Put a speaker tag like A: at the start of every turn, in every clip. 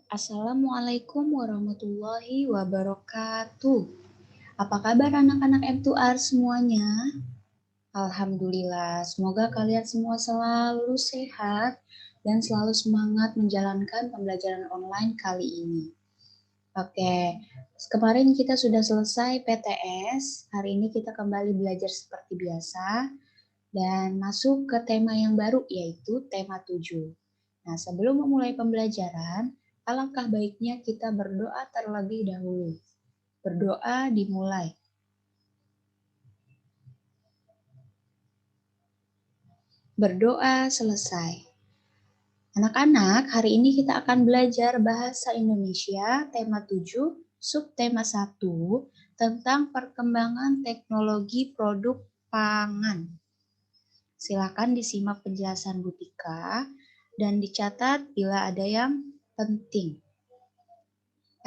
A: Assalamualaikum warahmatullahi wabarakatuh. Apa kabar anak-anak M2R semuanya? Alhamdulillah, semoga kalian semua selalu sehat dan selalu semangat menjalankan pembelajaran online kali ini. Oke, kemarin kita sudah selesai PTS, hari ini kita kembali belajar seperti biasa dan masuk ke tema yang baru yaitu tema 7. Nah, sebelum memulai pembelajaran, alangkah baiknya kita berdoa terlebih dahulu. Berdoa dimulai. Berdoa selesai. Anak-anak, hari ini kita akan belajar bahasa Indonesia tema 7, subtema 1 tentang perkembangan teknologi produk pangan. Silakan disimak penjelasan Bu Tika dan dicatat bila ada yang penting.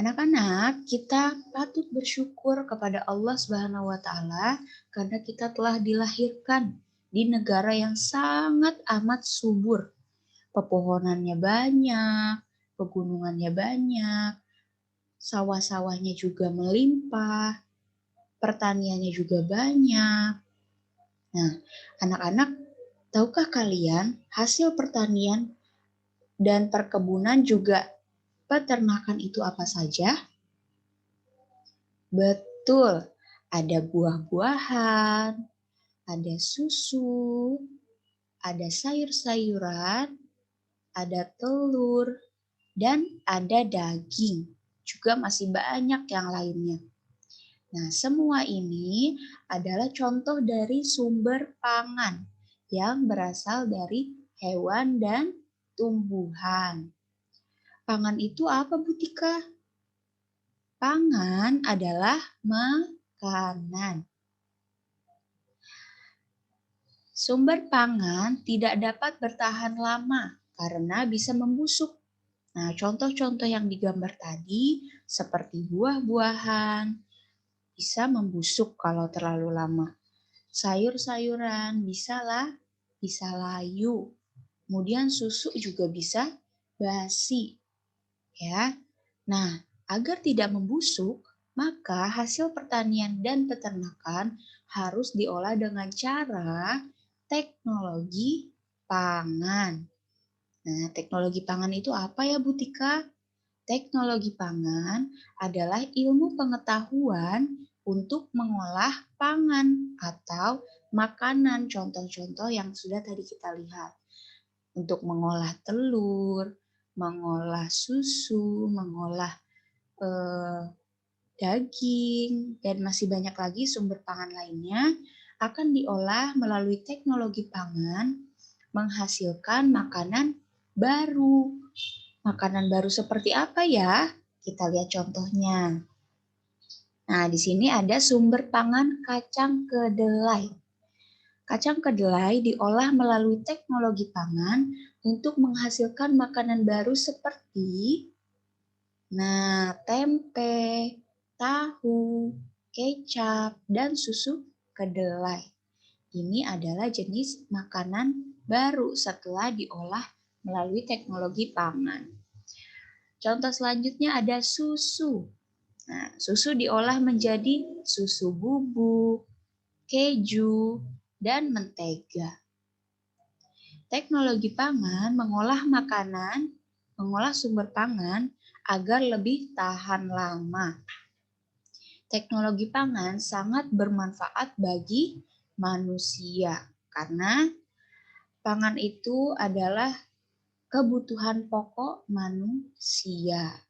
A: Anak-anak, kita patut bersyukur kepada Allah Subhanahu wa taala karena kita telah dilahirkan di negara yang sangat amat subur. Pepohonannya banyak, pegunungannya banyak, sawah-sawahnya juga melimpah, pertaniannya juga banyak. Nah, anak-anak, tahukah kalian hasil pertanian dan perkebunan juga peternakan itu apa saja? Betul, ada buah-buahan, ada susu, ada sayur-sayuran, ada telur, dan ada daging. Juga masih banyak yang lainnya. Nah, semua ini adalah contoh dari sumber pangan yang berasal dari hewan dan tumbuhan. Pangan itu apa, Bu Tika? Pangan adalah makanan. Sumber pangan tidak dapat bertahan lama karena bisa membusuk. Nah, contoh-contoh yang digambar tadi seperti buah-buahan bisa membusuk kalau terlalu lama. Sayur-sayuran bisa layu. Kemudian susu juga bisa basi, ya. Nah, agar tidak membusuk, maka hasil pertanian dan peternakan harus diolah dengan cara teknologi pangan. Nah, teknologi pangan itu apa ya, Bu Tika? Teknologi pangan adalah ilmu pengetahuan untuk mengolah pangan atau makanan, contoh-contoh yang sudah tadi kita lihat. Untuk mengolah telur, mengolah susu, mengolah daging, dan masih banyak lagi sumber pangan lainnya akan diolah melalui teknologi pangan menghasilkan makanan baru. Makanan baru seperti apa ya? Kita lihat contohnya. Nah, di sini ada sumber pangan kacang kedelai. Kacang kedelai diolah melalui teknologi pangan untuk menghasilkan makanan baru seperti tempe, tahu, kecap, dan susu kedelai. Ini adalah jenis makanan baru setelah diolah melalui teknologi pangan. Contoh selanjutnya ada susu. Nah, susu diolah menjadi susu bubuk, keju, dan mentega. Teknologi pangan mengolah sumber pangan agar lebih tahan lama. Teknologi pangan sangat bermanfaat bagi manusia karena pangan itu adalah kebutuhan pokok manusia.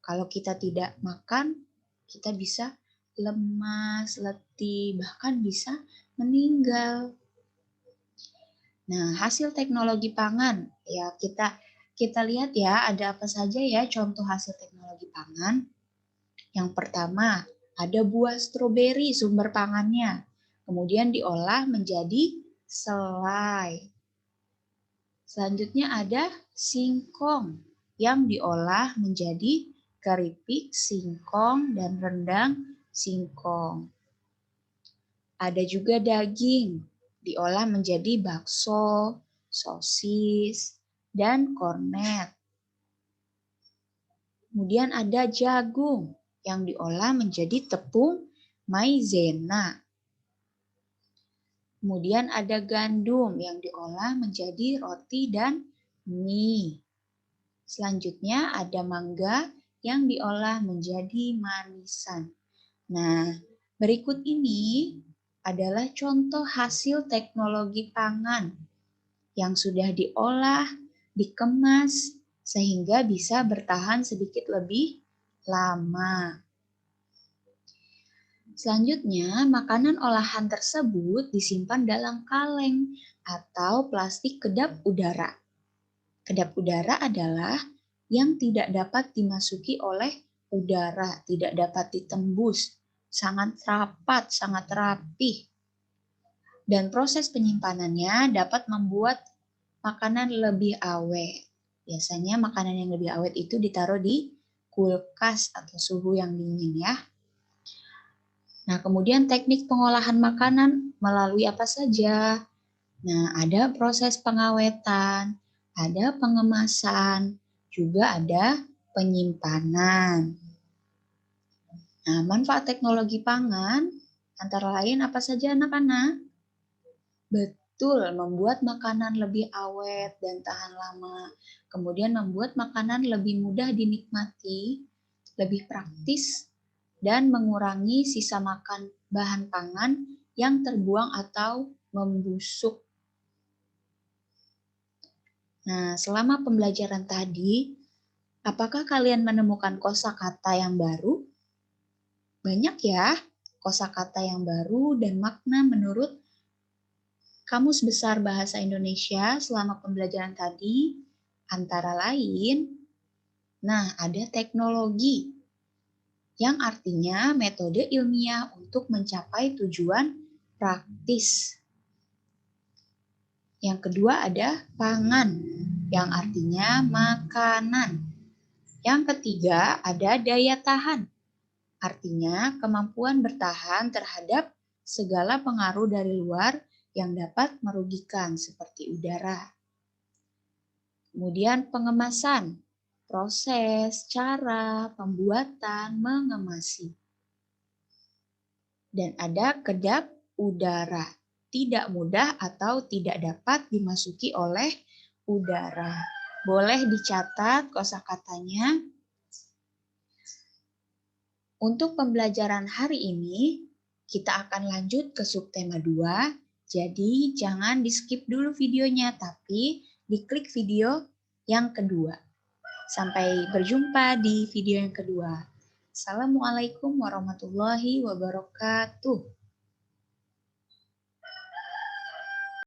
A: Kalau kita tidak makan, kita bisa lemas, letih, bahkan bisa meninggal. Nah, hasil teknologi pangan, ya kita lihat ya, ada apa saja ya contoh hasil teknologi pangan. Yang pertama, ada buah stroberi sumber pangannya. Kemudian diolah menjadi selai. Selanjutnya ada singkong yang diolah menjadi keripik singkong dan rendang singkong. Ada juga daging diolah menjadi bakso, sosis, dan kornet. Kemudian ada jagung yang diolah menjadi tepung maizena. Kemudian ada gandum yang diolah menjadi roti dan mie. Selanjutnya ada mangga yang diolah menjadi manisan. Nah, berikut ini adalah contoh hasil teknologi pangan yang sudah diolah, dikemas, sehingga bisa bertahan sedikit lebih lama. Selanjutnya, makanan olahan tersebut disimpan dalam kaleng atau plastik kedap udara. Kedap udara adalah yang tidak dapat dimasuki oleh udara, tidak dapat ditembus, sangat rapat, sangat rapih. Dan proses penyimpanannya dapat membuat makanan lebih awet. Biasanya makanan yang lebih awet itu ditaruh di kulkas atau suhu yang dingin ya. Nah, kemudian teknik pengolahan makanan melalui apa saja? Nah, ada proses pengawetan, ada pengemasan, juga ada penyimpanan. Nah, manfaat teknologi pangan antara lain apa saja anak-anak? Betul, membuat makanan lebih awet dan tahan lama. Kemudian membuat makanan lebih mudah dinikmati, lebih praktis, dan mengurangi sisa makan bahan pangan yang terbuang atau membusuk. Nah, selama pembelajaran tadi, apakah kalian menemukan kosakata yang baru? Banyak ya kosakata yang baru dan makna menurut Kamus Besar Bahasa Indonesia selama pembelajaran tadi, antara lain, nah ada teknologi, yang artinya metode ilmiah untuk mencapai tujuan praktis. Yang kedua ada pangan, yang artinya makanan. Yang ketiga ada daya tahan, artinya kemampuan bertahan terhadap segala pengaruh dari luar yang dapat merugikan seperti udara. Kemudian pengemasan, proses, cara, pembuatan, mengemasi. Dan ada kedap udara, tidak mudah atau tidak dapat dimasuki oleh udara. Boleh dicatat kosakatanya. Untuk pembelajaran hari ini, kita akan lanjut ke subtema 2. Jadi jangan di-skip dulu videonya, tapi diklik video yang kedua. Sampai berjumpa di video yang kedua. Assalamualaikum warahmatullahi wabarakatuh.